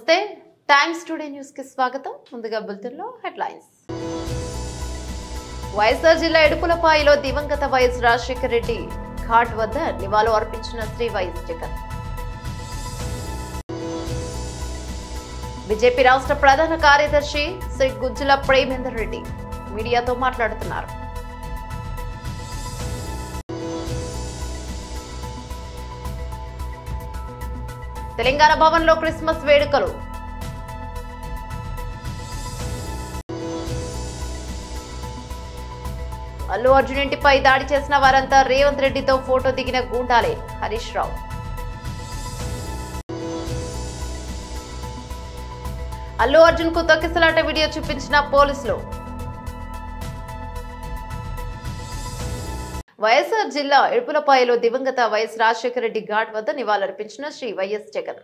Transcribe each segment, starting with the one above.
నమస్తే times today news కి స్వాగతం. ముందుగా బులెటిన్లో హెడ్లైన్స్. వైఎస్ఆర్ జిల్లా ఎడుపులపాయలో దివంగత వైఎస్ రాజశేఖర రెడ్డి ఘాట్ వద్ద నివాళులు అర్పించిన శ్రీ వైఎస్ జగన్. బీజేపీ రాష్ట్ర ప్రధాన కార్యదర్శి శ్రీ గుజ్జుల ప్రేమేందర్ రెడ్డి మీడియాతో మాట్లాడుతున్నారు. తెలంగాణ భవన్ లో క్రిస్మస్ వేడుకలు. అల్లు అర్జున్ ఇంటిపై దాడి చేసిన వారంతా రేవంత్ రెడ్డితో ఫోటో దిగిన గూండాలే హరీష్ రావు. అల్లు అర్జున్ కు తొక్కిసలాట వీడియో చూపించిన పోలీసులు. వైఎస్ఆర్ జిల్లా ఎడుపులపాయలో దివంగత వైఎస్ రాజశేఖర రెడ్డి ఘాట్ వద్ద నివాళులర్పించిన శ్రీ వైఎస్ జగన్.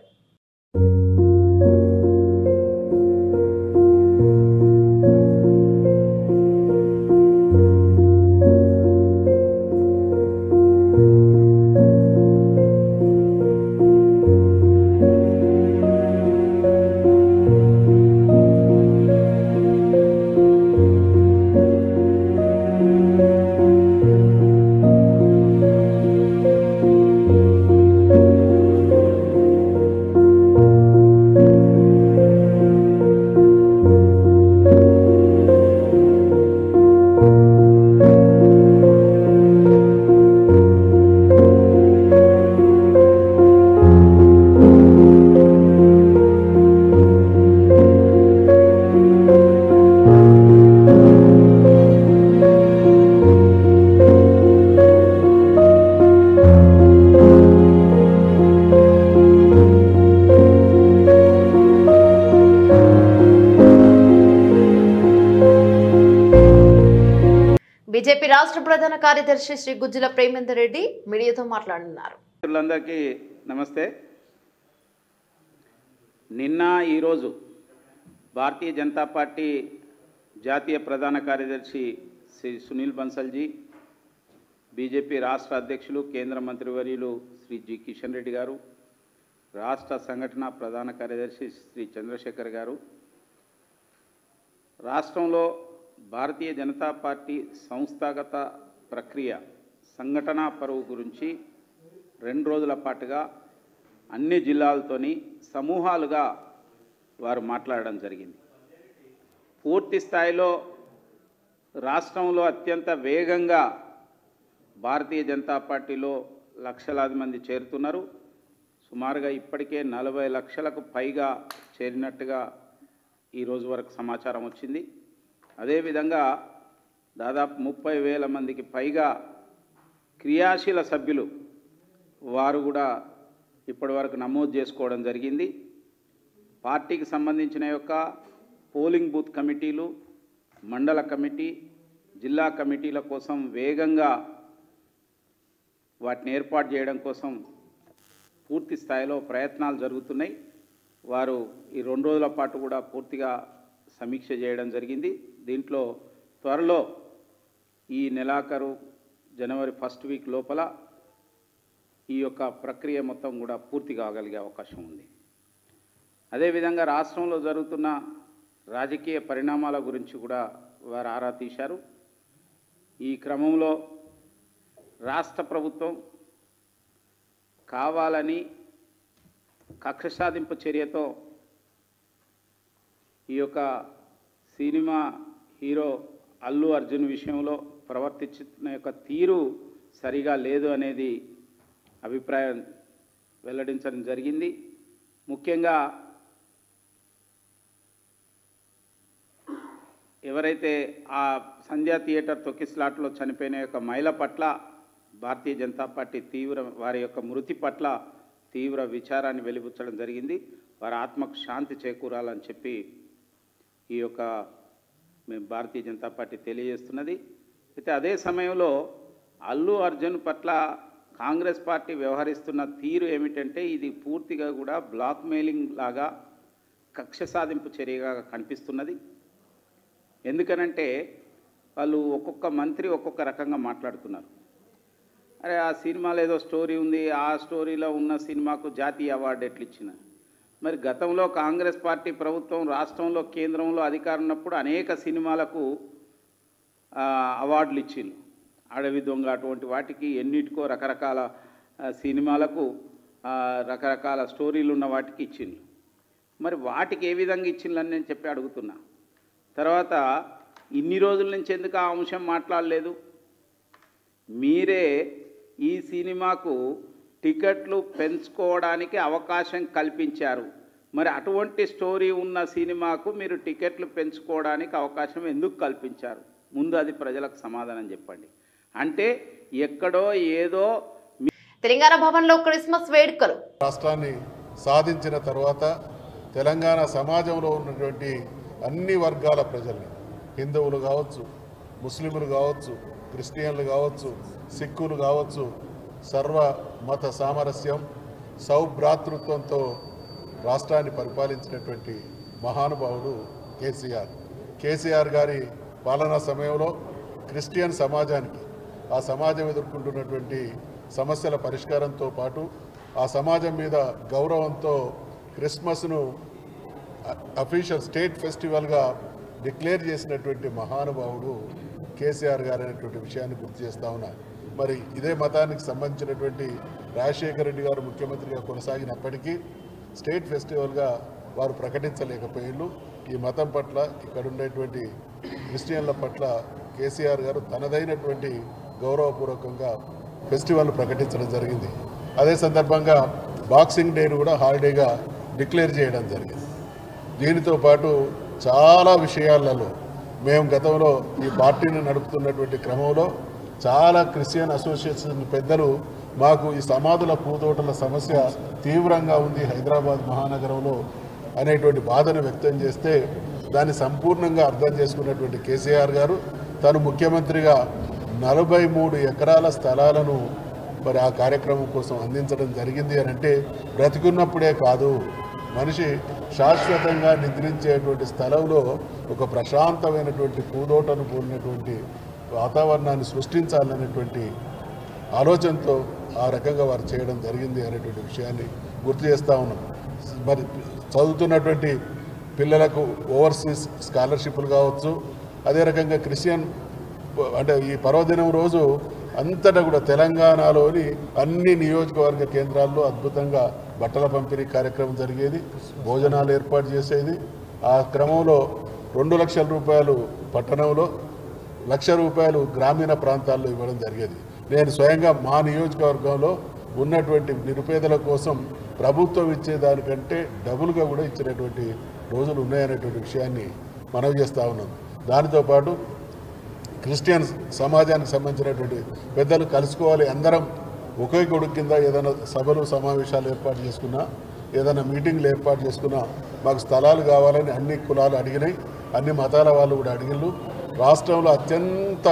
బీజేపీ రాష్ట్ర ప్రధాన కార్యదర్శి శ్రీ గుజ్జుల ప్రేమేందర్ రెడ్డి మీడియాతో మాట్లాడుతున్నారు. అందరికీ నమస్తే. నిన్న ఈరోజు భారతీయ జనతా పార్టీ జాతీయ ప్రధాన కార్యదర్శి శ్రీ సునీల్ బన్సల్జీ, బీజేపీ రాష్ట్ర అధ్యక్షులు కేంద్ర మంత్రివర్యులు శ్రీ జి కిషన్ రెడ్డి గారు, రాష్ట్ర సంఘటన ప్రధాన కార్యదర్శి శ్రీ చంద్రశేఖర్ గారు, రాష్ట్రంలో భారతీయ జనతా పార్టీ సంస్థాగత ప్రక్రియ సంఘటనా పరువు గురించి 2 రోజుల పాటుగా అన్ని జిల్లాలతోని సమూహాలుగా వారు మాట్లాడడం జరిగింది. పూర్తి స్థాయిలో రాష్ట్రంలో అత్యంత వేగంగా భారతీయ జనతా పార్టీలో లక్షలాది మంది చేరుతున్నారు. సుమారుగా ఇప్పటికే 40 లక్షలకు పైగా చేరినట్టుగా ఈ రోజు వరకు సమాచారం వచ్చింది. అదేవిధంగా దాదాపు 30,000 మందికి పైగా క్రియాశీల సభ్యులు వారు కూడా ఇప్పటి వరకు నమోదు చేసుకోవడం జరిగింది. పార్టీకి సంబంధించిన యొక్క పోలింగ్ బూత్ కమిటీలు, మండల కమిటీ, జిల్లా కమిటీల కోసం వేగంగా వాటిని ఏర్పాటు చేయడం కోసం పూర్తి స్థాయిలో ప్రయత్నాలు జరుగుతున్నాయి. వారు ఈ 2 రోజుల పాటు కూడా పూర్తిగా సమీక్ష చేయడం జరిగింది. దీంట్లో త్వరలో ఈ నెలాఖరు జనవరి 1st వీక్ లోపల ఈ యొక్క ప్రక్రియ మొత్తం కూడా పూర్తి కాగలిగే అవకాశం ఉంది. అదేవిధంగా రాష్ట్రంలో జరుగుతున్న రాజకీయ పరిణామాల గురించి కూడా వారు ఆరా తీశారు. ఈ క్రమంలో రాష్ట్ర ప్రభుత్వం కావాలని కక్ష సాధింపు చర్యతో ఈ యొక్క సినిమా హీరో అల్లు అర్జున్ విషయంలో ప్రవర్తించిన యొక్క తీరు సరిగా లేదు అనేది అభిప్రాయం వెల్లడించడం జరిగింది. ముఖ్యంగా ఎవరైతే ఆ సంధ్యా థియేటర్ తొక్కిస్లాట్లో చనిపోయిన యొక్క మహిళ పట్ల భారతీయ జనతా పార్టీ వారి యొక్క మృతి పట్ల తీవ్ర విచారాన్ని వెలిబుచ్చడం జరిగింది. వారి ఆత్మకు శాంతి చేకూరాలని చెప్పి ఈ యొక్క మేము భారతీయ జనతా పార్టీ తెలియజేస్తున్నది. అయితే అదే సమయంలో అల్లు అర్జున్ పట్ల కాంగ్రెస్ పార్టీ వ్యవహరిస్తున్న తీరు ఏమిటంటే ఇది పూర్తిగా కూడా బ్లాక్ మెయిలింగ్ లాగా కక్ష సాధింపు చర్యగా కనిపిస్తున్నది. ఎందుకనంటే వాళ్ళు ఒక్కొక్క మంత్రి ఒక్కొక్క రకంగా మాట్లాడుతున్నారు. అరే ఆ సినిమాలో ఏదో స్టోరీ ఉంది, ఆ స్టోరీలో ఉన్న సినిమాకు జాతీయ అవార్డు ఎట్లా ఇచ్చిన, మరి గతంలో కాంగ్రెస్ పార్టీ ప్రభుత్వం రాష్ట్రంలో కేంద్రంలో అధికారం ఉన్నప్పుడు అనేక సినిమాలకు అవార్డులు ఇచ్చిండ్రు. అడవి దొంగ అటువంటి వాటికి ఎన్నిటికో రకరకాల సినిమాలకు రకరకాల స్టోరీలు ఉన్న వాటికి ఇచ్చిండ్రు. మరి వాటికి ఏ విధంగా ఇచ్చిండ్రని నేను చెప్పి అడుగుతున్నా. తర్వాత ఇన్ని రోజుల నుంచి ఎందుకు ఆ అంశం మాట్లాడలేదు? మీరే ఈ సినిమాకు టికెట్లు పెంచుకోవడానికి అవకాశం కల్పించారు. మరి అటువంటి స్టోరీ ఉన్న సినిమాకు మీరు టికెట్లు పెంచుకోవడానికి అవకాశం ఎందుకు కల్పించారు? ముందు అది ప్రజలకు సమాధానం చెప్పండి. అంటే ఎక్కడో ఏదో. తెలంగాణ భవన్లో క్రిస్మస్ వేడుకలు. రాష్ట్రాన్ని సాధించిన తర్వాత తెలంగాణ సమాజంలో ఉన్నటువంటి అన్ని వర్గాల ప్రజల్ని, హిందువులు కావచ్చు, ముస్లింలు కావచ్చు, క్రిస్టియన్లు కావచ్చు, సిక్కులు కావచ్చు, సర్వ మత సామరస్యం సౌభ్రాతృత్వంతో రాష్ట్రాన్ని పరిపాలించినటువంటి మహానుభావుడు కేసీఆర్ గారి పాలనా సమయంలో క్రిస్టియన్ సమాజానికి, ఆ సమాజం ఎదుర్కొంటున్నటువంటి సమస్యల పరిష్కారంతో పాటు ఆ సమాజం మీద గౌరవంతో క్రిస్మస్ను అఫీషియల్ స్టేట్ ఫెస్టివల్గా డిక్లేర్ చేసినటువంటి మహానుభావుడు కేసీఆర్ గారు అనేటువంటి విషయాన్ని గుర్తు చేస్తా ఉన్నా. మరి ఇదే మతానికి సంబంధించినటువంటి రాజశేఖర రెడ్డి గారు ముఖ్యమంత్రిగా కొనసాగినప్పటికీ స్టేట్ ఫెస్టివల్గా వారు ప్రకటించలేకపోయారు. ఈ మతం పట్ల, ఇక్కడ ఉండేటువంటి క్రిస్టియన్ల పట్ల కేసీఆర్ గారు తనదైనటువంటి గౌరవపూర్వకంగా ఫెస్టివల్ ప్రకటించడం జరిగింది. అదే సందర్భంగా బాక్సింగ్ డేను కూడా హాలిడేగా డిక్లేర్ చేయడం జరిగింది. దీనితో పాటు చాలా విషయాలలో మేము గతంలో ఈ పార్టీని నడుపుతున్నటువంటి క్రమంలో చాలా క్రిస్టియన్ అసోసియేషన్ పెద్దలు మాకు ఈ సమాధుల పూతోటల సమస్య తీవ్రంగా ఉంది హైదరాబాద్ మహానగరంలో అనేటువంటి బాధను వ్యక్తం చేస్తే దాన్ని సంపూర్ణంగా అర్థం చేసుకున్నటువంటి కేసీఆర్ గారు తను ముఖ్యమంత్రిగా 43 ఎకరాల స్థలాలను మరి ఆ కార్యక్రమం కోసం అందించడం జరిగింది అని అంటే బ్రతికున్నప్పుడే కాదు, మనిషి శాశ్వతంగా నిద్రించేటువంటి స్థలంలో ఒక ప్రశాంతమైనటువంటి పూదోటను కూడినటువంటి వాతావరణాన్ని సృష్టించాలనేటువంటి ఆలోచనతో ఆ రకంగా వారు చేయడం జరిగింది అనేటువంటి విషయాన్ని గుర్తు చేస్తూ ఉన్నాం. మరి చదువుతున్నటువంటి పిల్లలకు ఓవర్సీస్ స్కాలర్షిప్లు కావచ్చు, అదే రకంగా క్రిస్టియన్ అంటే ఈ పర్వదినం రోజు అంతటా కూడా తెలంగాణలోని అన్ని నియోజకవర్గ కేంద్రాల్లో అద్భుతంగా బట్టల పంపిణీ కార్యక్రమం జరిగేది, భోజనాలు ఏర్పాటు చేసేది. ఆ క్రమంలో 2 లక్షల రూపాయలు పట్టణంలో, 1 లక్ష రూపాయలు గ్రామీణ ప్రాంతాల్లో ఇవ్వడం జరిగేది. నేను స్వయంగా మా నియోజకవర్గంలో ఉన్నటువంటి నిరుపేదల కోసం ప్రభుత్వం ఇచ్చేదానికంటే డబుల్గా కూడా ఇచ్చినటువంటి రోజులు ఉన్నాయనేటువంటి విషయాన్ని మనవి చేస్తూ ఉన్నాం. దానితో పాటు క్రిస్టియన్ సమాజానికి సంబంధించినటువంటి పెద్దలు కలుసుకోవాలి, అందరం ఒకే కొడుకు కింద ఏదైనా సభలు సమావేశాలు ఏర్పాటు చేసుకున్నా, ఏదైనా మీటింగ్లు ఏర్పాటు చేసుకున్నా మాకు స్థలాలు కావాలని అన్ని కులాలు అడిగినాయి, అన్ని మతాల వాళ్ళు కూడా అడిగిళ్ళు. రాష్ట్రంలో అత్యంత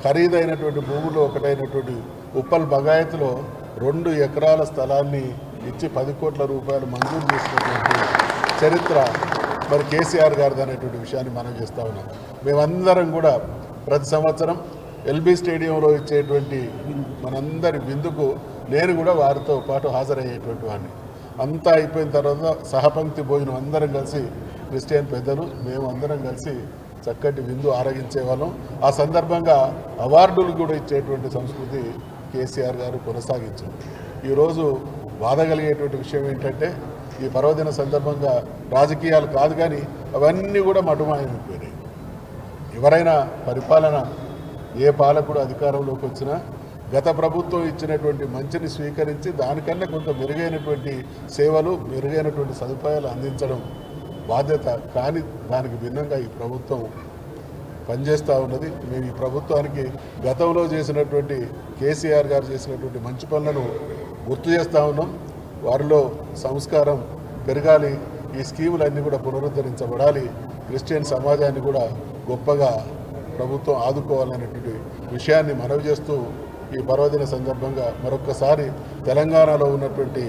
ఖరీదైనటువంటి భూములు ఒకటైనటువంటి ఉప్పల్ బగాయత్లో 2 ఎకరాల స్థలాన్ని ఇచ్చి 10 కోట్ల రూపాయలు మంజూరు చేసినటువంటి చరిత్ర మరి కేసీఆర్ గారిది అనేటువంటి విషయాన్ని మనం చేస్తూ ఉన్నాం. మేమందరం కూడా ప్రతి సంవత్సరం ఎల్బీ స్టేడియంలో ఇచ్చేటువంటి మనందరి విందుకు నేను కూడా వారితో పాటు హాజరయ్యేటువంటి వాడిని. అంతా అయిపోయిన తర్వాత సహపంక్తి భోజనం అందరం కలిసి క్రిస్టియన్ పెద్దలు మేము అందరం కలిసి చక్కటి విందు ఆరగించేవాళ్ళం. ఆ సందర్భంగా అవార్డులు కూడా ఇచ్చేటువంటి సంస్కృతి కేసీఆర్ గారు కొనసాగించారు. ఈరోజు బాధ కలిగేటువంటి విషయం ఏంటంటే ఈ పర్వదిన సందర్భంగా రాజకీయాలు కాదు కానీ అవన్నీ కూడా మటుమాయమైపోయినాయి. ఎవరైనా పరిపాలన ఏ పాలకుడు అధికారంలోకి వచ్చినా గత ప్రభుత్వం ఇచ్చినటువంటి మంచిని స్వీకరించి దానికన్నా కొంత మెరుగైనటువంటి సేవలు, మెరుగైనటువంటి సదుపాయాలు అందించడం బాధ్యత. కానీ దానికి భిన్నంగా ఈ ప్రభుత్వం పనిచేస్తూ ఉన్నది. మేము ఈ ప్రభుత్వానికి గతంలో చేసినటువంటి కేసీఆర్ గారు చేసినటువంటి మంచి పనులను గుర్తు చేస్తూ ఉన్నాం. వారిలో సంస్కారం పెరగాలి, ఈ స్కీములన్నీ కూడా పునరుద్ధరించబడాలి, క్రిస్టియన్ సమాజాన్ని కూడా గొప్పగా ప్రభుత్వం ఆదుకోవాలనేటువంటి విషయాన్ని మనవి చేస్తూ ఈ పర్వదిన సందర్భంగా మరొక్కసారి తెలంగాణలో ఉన్నటువంటి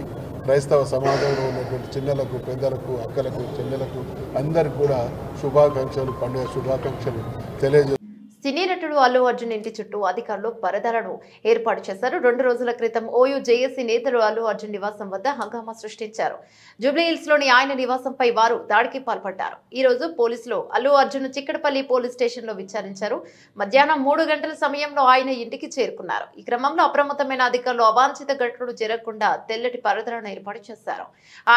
క్రైస్తవ సమాజంలో ఉన్నటువంటి చిన్నలకు, పెద్దలకు, అక్కలకు, చెల్లెలకు అందరికీ కూడా శుభాకాంక్షలు, పండుగ శుభాకాంక్షలు తెలియజేస్తూ సినీ నటుడు అల్లు అర్జున్ ఇంటి చుట్టూ అధికారులు పరదాలను ఏర్పాటు చేశారు. 2 రోజుల క్రితం ఓయూ జేఏసీ నేతలు అల్లు అర్జున్ నివాసం వద్ద హంగామా సృష్టించారు. జూబ్లీహిల్స్ లోని ఆయన నివాసంపై వారు దాడికి పాల్పడ్డారు. ఈ రోజు పోలీసులు అల్లు అర్జున్ చిక్కడపల్లి పోలీస్ స్టేషన్ లో విచారించారు. మధ్యాహ్నం 3 గంటల సమయంలో ఆయన ఇంటికి చేరుకున్నారు. ఈ క్రమంలో అప్రమత్తమైన అధికారులు అవాంఛిత ఘటనలు జరగకుండా తెల్లటి పరదాలను ఏర్పాటు చేశారు.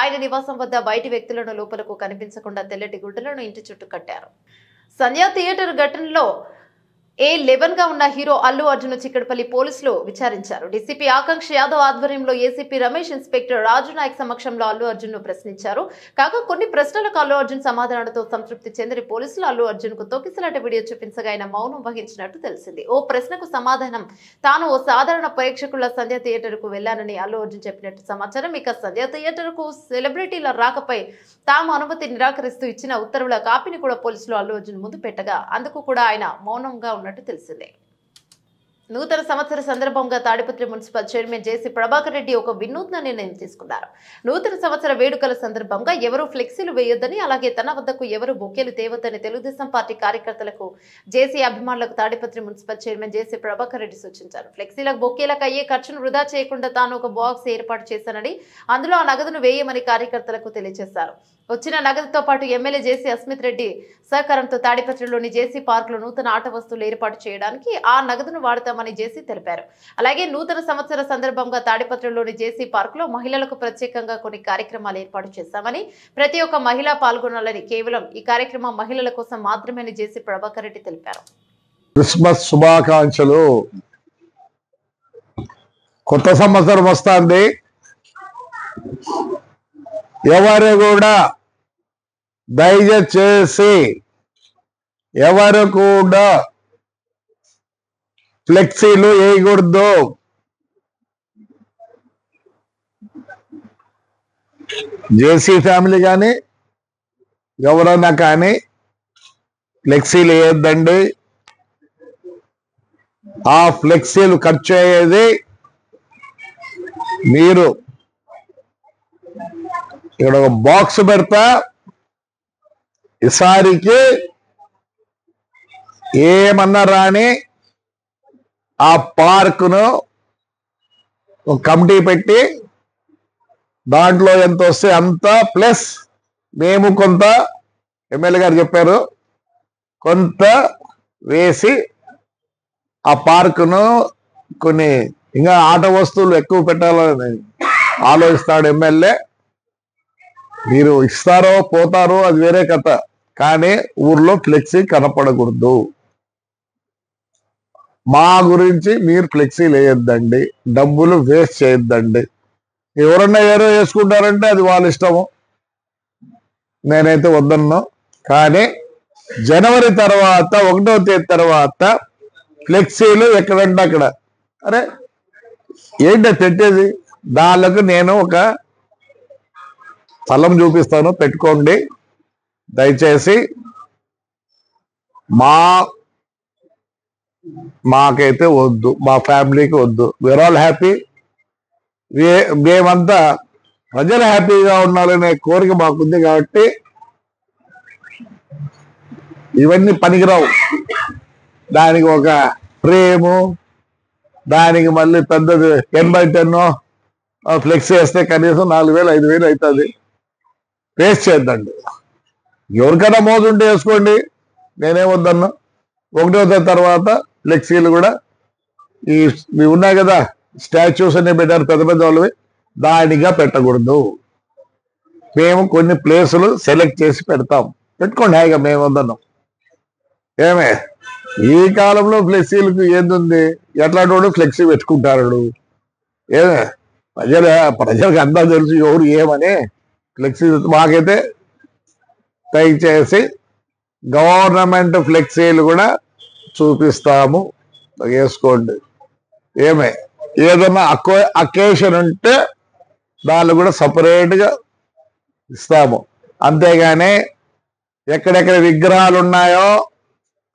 ఆయన నివాసం వద్ద బయటి వ్యక్తులను లోపలకు కనిపించకుండా తెల్లటి గుడ్డలను ఇంటి చుట్టూ కట్టారు. సంధ్యా థియేటర్ ఘటనలో A11 గా ఉన్న హీరో అల్లు అర్జున్ చిక్కడపల్లి పోలీసులు విచారించారు. డీసీపీ ఆకాంక్ష యాదవ్ ఆధ్వర్యంలో ఏసీపీ రమేష్, ఇన్స్పెక్టర్ రాజు నాయక్ సమక్షంలో అల్లు అర్జున్ ను ప్రశ్నించారు. కాగా కొన్ని ప్రశ్నలకు అల్లు అర్జున్ సమాధానాలతో సంతృప్తి చెందిన పోలీసులు అల్లు అర్జున్ కు తొక్కిసలాట వీడియో చూపించగా ఆయన మౌనం వహించినట్టు తెలిసింది. ఓ ప్రశ్నకు సమాధానం తాను ఓ సాధారణ ప్రేక్షకుల సంధ్యా థియేటర్ కు వెళ్లానని అల్లు అర్జున్ చెప్పినట్టు సమాచారం. ఇక సంధ్యా థియేటర్ కు సెలబ్రిటీల రాకపై తాము అనుమతి నిరాకరిస్తూ ఇచ్చిన ఉత్తర్వుల కాపీని కూడా పోలీసులు అల్లు అర్జున్ ముందు పెట్టగా అందుకు కూడా ఆయన మౌనంగా ఉన్నట్టు తెలిసిందే. నూతన సంవత్సర సందర్భంగా తాడిపత్రి మున్సిపల్ చైర్మన్ జేసీ ప్రభాకర్ రెడ్డి ఒక వినూత్న నిర్ణయం తీసుకున్నారు. నూతన సంవత్సర వేడుకల సందర్భంగా ఎవరూ ఫ్లెక్సీలు వేయొద్దని, అలాగే తన వద్దకు ఎవరు బొకేలు తేవద్దని తెలుగుదేశం పార్టీ కార్యకర్తలకు, జేసీ అభిమానులకు తాడిపత్రి మున్సిపల్ చైర్మన్ జేసీ ప్రభాకర్ రెడ్డి సూచించారు. ఫ్లెక్సీలకు బొకేలకు అయ్యే ఖర్చును వృధా చేయకుండా తాను ఒక బాక్స్ ఏర్పాటు చేశానని, అందులో ఆ నగదును వేయమని కార్యకర్తలకు తెలియజేశారు. వచ్చిన నగదుతో పాటు ఎమ్మెల్యే జేసీ అస్మిత్ రెడ్డి సహకారంతో తాడిపత్రిలోని జేసీ పార్కులో నూతన ఆట వస్తువులు ఏర్పాటు చేయడానికి ఆ నగదును వాడతామని జేసీ తెలిపారు. అలాగే నూతన సంవత్సర సందర్భంగా తాడిపత్రిలోని జేసీ పార్కులో మహిళలకు ప్రత్యేకంగా కొన్ని కార్యక్రమాలు ఏర్పాటు చేశామని, ప్రతి ఒక్క మహిళ పాల్గొనాలని, కేవలం ఈ కార్యక్రమం మహిళల కోసం మాత్రమే జేసీ ప్రభాకర్ రెడ్డి తెలిపారు. క్రిస్మస్ శుభాకాంక్షలు. కొత్త సంవత్సరం వస్తుంది. ఎవరు కూడా దయచేసి ఎవరు కూడా ఫ్లెక్సీలు వేయకూడదు. జేసీ ఫ్యామిలీ కానీ ఎవరైనా కానీ ఫ్లెక్సీలు వేయొద్దండి. ఆ ఫ్లెక్సీలు ఖర్చు అయ్యేది మీరు ఇక్కడ ఒక బాక్స్ పెడతా, ఈసారికి ఏమన్నా రాని ఆ పార్కును ఒక కమిటీ పెట్టి దాంట్లో ఎంత వస్తే అంత, ప్లస్ మేము కొంత, ఎమ్మెల్యే గారు చెప్పారు, కొంత వేసి ఆ పార్కును కొన్ని ఇంకా ఆట వస్తువులు ఎక్కువ పెట్టాలని ఆలోచిస్తాడు ఎమ్మెల్యే. మీరు ఇస్తారో పోతారో అది వేరే కథ, కానీ ఊర్లో ఫ్లెక్సీ కనపడకూడదు. మా గురించి మీరు ఫ్లెక్సీలు వేయొద్దండి, డబ్బులు వేస్ట్ చేయొద్దండి. ఎవరన్నా ఏరో వేసుకుంటారంటే అది వాళ్ళ ఇష్టము, నేనైతే వద్దన్నా. కానీ జనవరి తర్వాత 1వ తేదీ తర్వాత ఫ్లెక్సీలు ఎక్కడంటే అక్కడ, అరే ఏంటో పెట్టేది, దానికి నేను ఒక స్థలం చూపిస్తాను, పెట్టుకోండి దయచేసి. మాకైతే వద్దు, మా ఫ్యామిలీకి వద్దు. We are all happy. మేమంతా ప్రజలు హ్యాపీగా ఉండాలనే కోరిక మాకుంది కాబట్టి ఇవన్నీ పనికిరావు. దానికి ఒక ఫ్రేము, దానికి మళ్ళీ పెద్దది 10x10 ఫ్లెక్స్ వేస్తే కనీసం 4,000 5,000 అవుతుంది. వేస్ట్ చేద్దండి. ఎవరికైనా మోజుంటే వేసుకోండి, నేనేం వద్దన్నా. 1వ తేదీ తర్వాత ఫ్లెక్సీలు కూడా ఇవి ఉన్నాయి కదా, స్టాచ్యూస్ అన్ని పెట్టారు పెద్ద పెద్ద వాళ్ళవి, దానిగా పెట్టకూడదు. మేము కొన్ని ప్లేసులు సెలెక్ట్ చేసి పెడతాం, పెట్టుకోండి హాయిగా, మేము వద్దన్నాం. ఏమే ఈ కాలంలో ఫ్లెక్సీలకు ఏంది, ఎట్లాంటి ఫ్లెక్సీ పెట్టుకుంటారు. ఏమే ప్రజలకు అంతా తెలుసు ఎవరు ఏమని. ఫ్లెక్సీ మాకైతే దయచేసి గవర్నమెంట్ ఫ్లెక్సీలు కూడా చూపిస్తాము, వేసుకోండి. ఏమే ఏదన్నా అకేషన్ ఉంటే దాన్ని కూడా సపరేట్గా ఇస్తాము. అంతేగాని ఎక్కడెక్కడ విగ్రహాలు ఉన్నాయో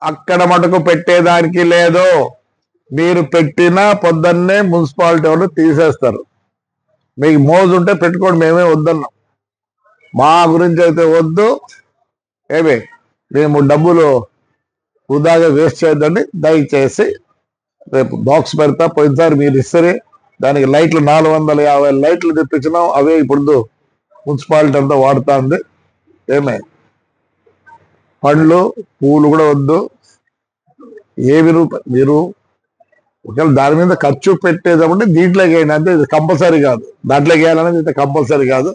అక్కడ మటుకు పెట్టేదానికి లేదు. మీరు పెట్టిన పొద్దున్నే మున్సిపాలిటీ వాళ్ళు తీసేస్తారు. మీకు మోజు ఉంటే పెట్టుకోండి, మేమే వద్దన్నాం. మా గురించి అయితే వద్దు. ఏమే మేము డబ్బులు వృధాగా వేస్ట్ చేయొద్దండి. దయచేసి రేపు బాక్స్ పెడతా. పోయినసారి మీరు ఇస్తే దానికి లైట్లు 450 లైట్లు తెప్పించినాం. అవే ఇప్పుడు మున్సిపాలిటీ అంతా వాడుతా ఉంది. ఏమే పండ్లు పూలు కూడా వద్దు. ఏమి మీరు ఒకవేళ దాని మీద ఖర్చు పెట్టేటప్పుడు దీంట్లోకి వేయండి అంతే. ఇది కంపల్సరీ కాదు. దాంట్లోకి వేయాలనేది అయితే కంపల్సరీ కాదు.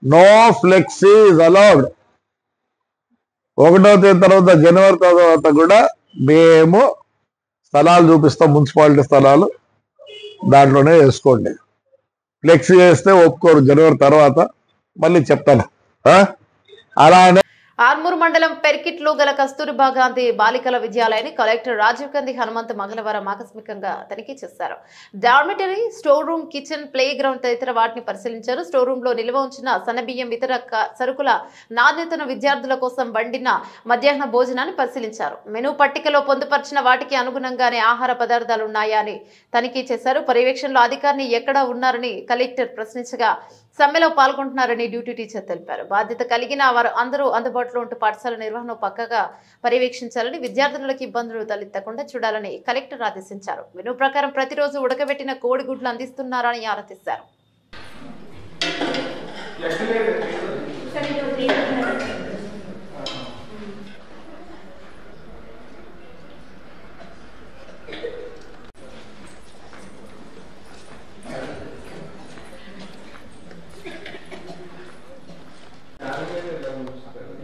No flexi is allowed. 1వ తేదీ తర్వాత జనవరి తర్వాత కూడా మేము స్థలాలు చూపిస్తాం, మున్సిపాలిటీ స్థలాలు, దాంట్లోనే వేసుకోండి. ఫ్లెక్సీ వేస్తే ఒప్పుకోరు. జనవరి తర్వాత మళ్ళీ చెప్తాను. అలానే ఆర్మూర్ మండలం పెర్కిట్లో గల కస్తూర్బా గాంధీ బాలికల విద్యాలయాన్ని కలెక్టర్ రాజీవ్ గాంధీ హనుమంత్ మంగళవారం ఆకస్మికంగా తనిఖీ చేశారు. Dormitory, store room, kitchen, play ground తదితర వాటిని పరిశీలించారు. స్టోర్ రూమ్ లో నిల్వ ఉంచిన సన్నబియ్యం, ఇతర సరుకుల నాణ్యతను, విద్యార్థుల కోసం వండిన మధ్యాహ్న భోజనాన్ని పరిశీలించారు. మెనూ పట్టికలో పొందుపరిచిన వాటికి అనుగుణంగానే ఆహార పదార్థాలు ఉన్నాయా అని తనిఖీ చేశారు. పర్యవేక్షణలో అధికారిని ఎక్కడ ఉన్నారని కలెక్టర్ ప్రశ్నించగా సమ్మెలో పాల్గొంటున్నారని డ్యూటీ టీచర్ తెలిపారు. బాధ్యత కలిగిన వారు అందరూ అందుబాటులో ఉంటూ పాఠశాల నిర్వహణ పక్కగా పర్యవేక్షించాలని, విద్యార్థులకు ఇబ్బందులు తలెత్తకుండా చూడాలని కలెక్టర్ ఆదేశించారు. మెనూ ప్రకారం ప్రతిరోజు ఉడకబెట్టిన కోడిగుడ్లు అందిస్తున్నారని ఆరా తీశారు.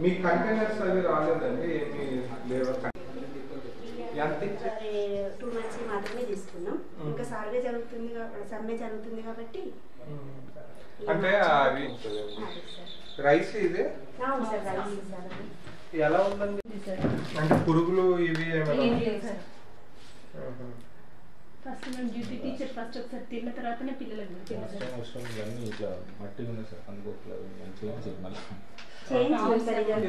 మీ కంటైనర్స్ అవి రాలేదండి? ఏమి లేవా? 2 months మాత్రమే తీసుకున్నాం. ఇంకా సర్వే జరుగుతుంది కాబట్టి అంటే అవి రైస్ ఇదే ఎలా ఉందండి? అంటే పురుగులు ఇవి ఏమైనా? ఫస్ట్ మేము డ్యూటీ టీచర్ ఫస్ట్ ఒకసారి తిన్న తర్వాతనే పిల్లలకు మట్టి ఉంది సార్, అందుకోలేదు మంచిగా మళ్ళీ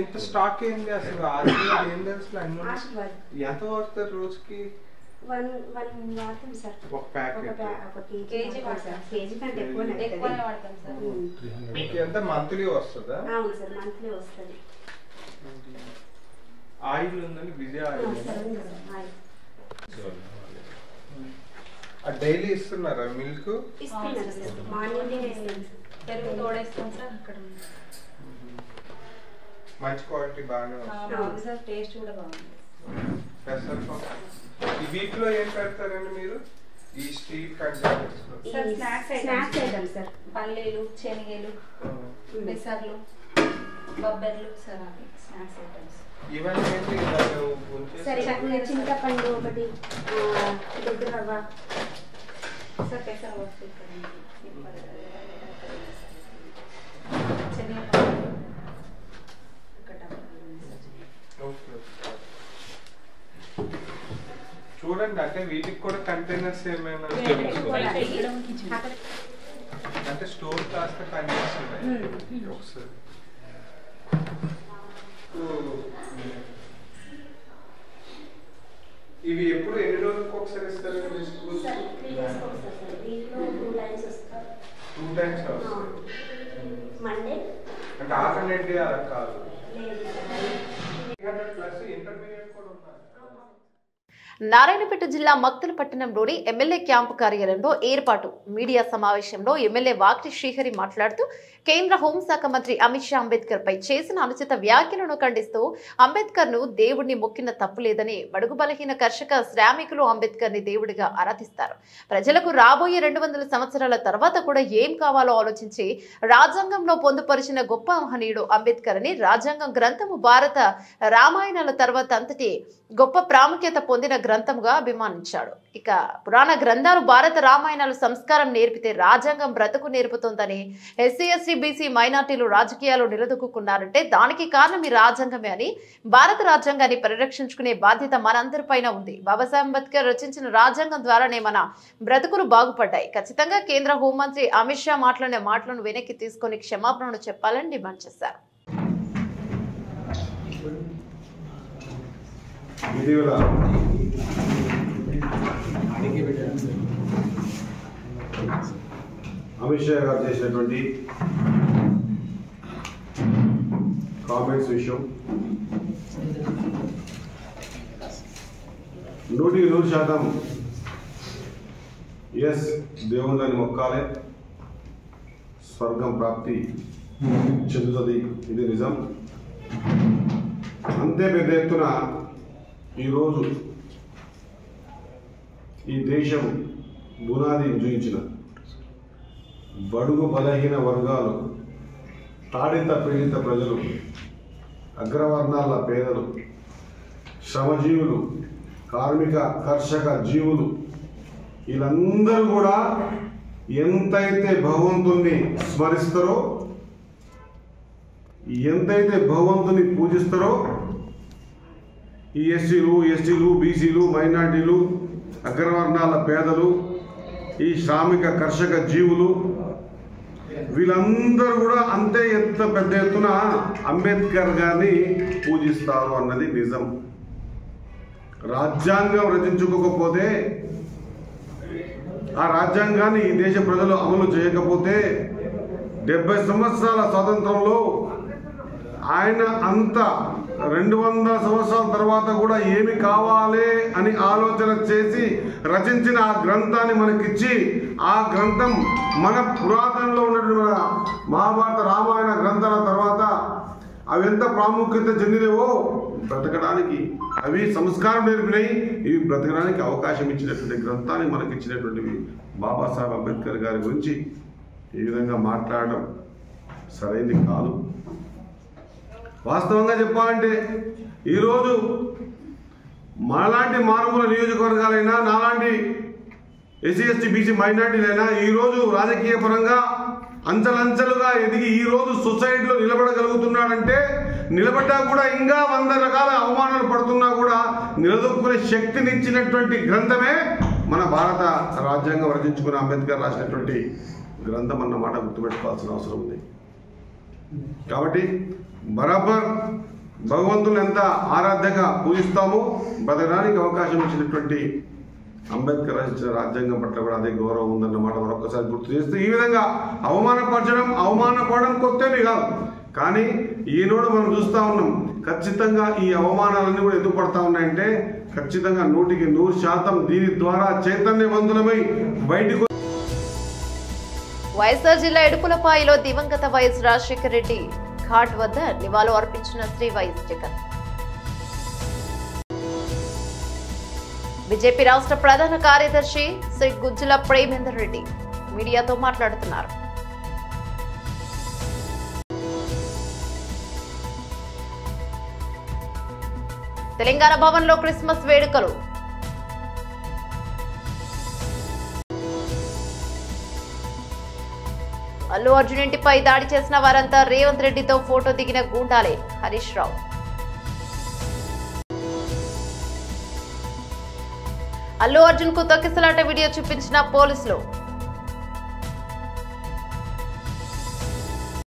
ఎంత స్టాక్ ఏంటి అసలు? ఏం తెలుసు ఎంత వాడతారు రోజుకి? 1 వాడతాం సార్. ఒక ప్యాకెట్ కేజీ కంటే ఎక్కువ వాడతాం సార్. మీకు ఎంత మంత్లీ వస్తుందా? అవును సార్, మంత్లీ వస్తుంది. ఆయిల్ ఉందని విజయ ఆయిల్ డైలీ ఇస్తున్నారా? మిల్క్ ఇస్తున్నారు సార్. మార్నింగ్ పెరుగు తోడేస్తాం సార్. అక్కడ మంచి క్వాలిటీ బాగానే వస్తుంది సార్. టేస్ట్ కూడా బాగుంది. ఈ వీటిలో ఏం పెడతారండి మీరు? ఈ steel containers snacks items sir. పల్లీలు, శనగలు, పెసర్లు, బొబ్బర్లు సార్. స్నాక్స్ ఐటమ్స్ ఇవన్నీ సరే. చింతపండు ఒకటి, దొడ్డు రవ్వ సార్, పెసర చూడండి. అంటే వీటికి కూడా కంటైనర్స్ ఏమైనా అంటే స్టోర్ కాస్త కంటైనర్స్ ఉన్నాయి ఒకసారి. ఇవి ఎప్పుడు ఎన్ని రోజులకు ఒకసారి ఇస్తారు? 2 times వస్తాయి. మండే అంటే ఆల్టర్నేట్ డే అలా కాదు. 300+ ఇంటర్మీడియట్ కూడా ఉన్నారు. నారాయణపేట జిల్లా మక్తల్ పట్టణంలోని ఎమ్మెల్యే క్యాంపు కార్యాలయంలో ఏర్పాటు మీడియా సమావేశంలో ఎమ్మెల్యే వాక్టి శ్రీహరి మాట్లాడుతూ కేంద్ర హోంశాఖ మంత్రి అమిత్ షా అంబేద్కర్ పై చేసిన అనుచిత వ్యాఖ్యలను ఖండిస్తూ అంబేద్కర్ ను దేవుడిని మొక్కిన తప్పులేదని, బడుగు బలహీన కర్షక శ్రామికులు అంబేద్కర్ ని దేవుడిగా ఆరాధిస్తారు. ప్రజలకు రాబోయే 200 సంవత్సరాల తర్వాత కూడా ఏం కావాలో ఆలోచించి రాజ్యాంగంలో పొందుపరిచిన గొప్ప మహనీయుడు అంబేద్కర్ అని, రాజ్యాంగం గ్రంథము భారత రామాయణాల తర్వాత అంతటి గొప్ప ప్రాముఖ్యత పొందిన గ్రంథముగా అభిమానించాడు. ఇక పురాణ గ్రంథాలు భారత రామాయణాలు సంస్కారం నేర్పితే రాజ్యాంగం బ్రతుకు నేర్పుతోందని, ఎస్సీ, ఎస్టీ, బీసీ, మైనార్టీలు రాజకీయాలు నిలదొక్కున్నారంటే దానికి కారణం ఈ రాజ్యాంగమే అని, భారత రాజ్యాంగాన్ని పరిరక్షించుకునే బాధ్యత మనందరిపైన ఉంది. బాబాసాహెబ్ అంబేద్కర్ రచించిన రాజ్యాంగం ద్వారానే మన బ్రతుకులు బాగుపడ్డాయి. ఖచ్చితంగా కేంద్ర హోంమంత్రి అమిత్ షా మాట్లాడిన మాటలను వెనక్కి తీసుకొని క్షమాపణలు చెప్పాలని డిమాండ్ చేశారు. అమిత్ షా గారు చేసినటువంటి కామెంట్స్ విషయం 100% ఎస్ దేవుళ్ళని మొక్కాలే, స్వర్గం ప్రాప్తి చెందుతుంది, ఇది నిజం. అంతే పెద్ద ఎత్తున ఈరోజు ఈ దేశం బునాది చూయించిన బడుగు బలహీన వర్గాలు, తాడిత పీడిత ప్రజలు, అగ్రవర్ణాల పేదలు, శ్రమజీవులు, కార్మిక కర్షక జీవులు, వీళ్ళందరూ కూడా ఎంతైతే భగవంతుణ్ణి స్మరిస్తారో, ఎంతైతే భగవంతుని పూజిస్తారో, ఈ ఎస్టీలు, బీసీలు, మైనార్టీలు, అగ్రవర్ణాల పేదలు, ఈ శ్రామిక కర్షక జీవులు, వీళ్ళందరూ కూడా అంతే పెద్ద ఎత్తున అంబేద్కర్ గారిని పూజిస్తారు అన్నది నిజం. రాజ్యాంగం రచించుకోకపోతే, ఆ రాజ్యాంగాన్ని ఈ దేశ ప్రజలు అమలు చేయకపోతే 70 సంవత్సరాల స్వాతంత్రంలో ఆయన అంత 200 సంవత్సరాల తర్వాత కూడా ఏమి కావాలి అని ఆలోచన చేసి రచించిన ఆ గ్రంథాన్ని మనకిచ్చి, ఆ గ్రంథం మన పురాతనలో ఉన్నటువంటి మన మహాభారత రామాయణ గ్రంథాల తర్వాత అవి ఎంత ప్రాముఖ్యత చెందినవో బ్రతకడానికి, అవి సంస్కారం నేర్పినాయి, ఇవి బ్రతకడానికి అవకాశం ఇచ్చినటువంటి గ్రంథాన్ని మనకి ఇచ్చినటువంటివి బాబాసాహెబ్ అంబేద్కర్ గారి గురించి ఈ విధంగా మాట్లాడడం సరైనది కాదు. వాస్తవంగా చెప్పాలంటే ఈరోజు మాలాంటి మారుమూల నియోజకవర్గాలైనా, నాలాంటి ఎస్సీ ఎస్టీ బీసీ మైనార్టీలైనా ఈరోజు రాజకీయ పరంగా అంచెలంచెలుగా ఎదిగి ఈరోజు సొసైటీలో నిలబడగలుగుతున్నాడంటే, నిలబడ్డా కూడా ఇంకా 100 రకాల అవమానాలు పడుతున్నా కూడా నిలదొక్కునే శక్తినిచ్చినటువంటి గ్రంథమే మన భారత రాజ్యాంగం రచించుకున్న అంబేద్కర్ రాసినటువంటి గ్రంథం అన్నమాట గుర్తుపెట్టుకోవాల్సిన అవసరం ఉంది. కాబట్టి బరాబర్ భగవంతుని ఎంత ఆరాధ్యంగా పూజిస్తామో బ్రతకడానికి అవకాశం ఇచ్చినటువంటి అంబేద్కర్ రచించిన రాజ్యాంగం పట్ల కూడా అదే గౌరవం ఉందన్నమాట మరొకసారి గుర్తు చేస్తూ, ఈ విధంగా అవమానపడడం కొత్తేమి కాదు. కానీ ఈనాడు మనం చూస్తూ ఉన్నాం, ఖచ్చితంగా ఈ అవమానాలన్నీ కూడా ఎందుకు పడతా ఉన్నాయంటే, ఖచ్చితంగా 100% దీని ద్వారా చైతన్యవంతులమై బయటకు. వైఎస్ఆర్ జిల్లా ఎడుపులపాయలో దివంగత వైఎస్ రాజశేఖర రెడ్డి ఘాట్ వద్ద నివాళులు అర్పించిన శ్రీ వైఎస్ జగన్. బీజేపీ రాష్ట్ర ప్రధాన కార్యదర్శి శ్రీ గుజ్జుల ప్రేమేందర్ రెడ్డి మీడియాతో మాట్లాడుతున్నారు. తెలంగాణ భవన్లో క్రిస్మస్ వేడుకలు. అల్లు అర్జున్ ఇంటిపై దాడి చేసిన వారంతా రేవంత్ రెడ్డితో ఫోటో దిగిన గూండాలే హరీష్ రావు. అల్లు అర్జున్ కు తొక్కిసలాట వీడియో చూపించిన పోలీసులు.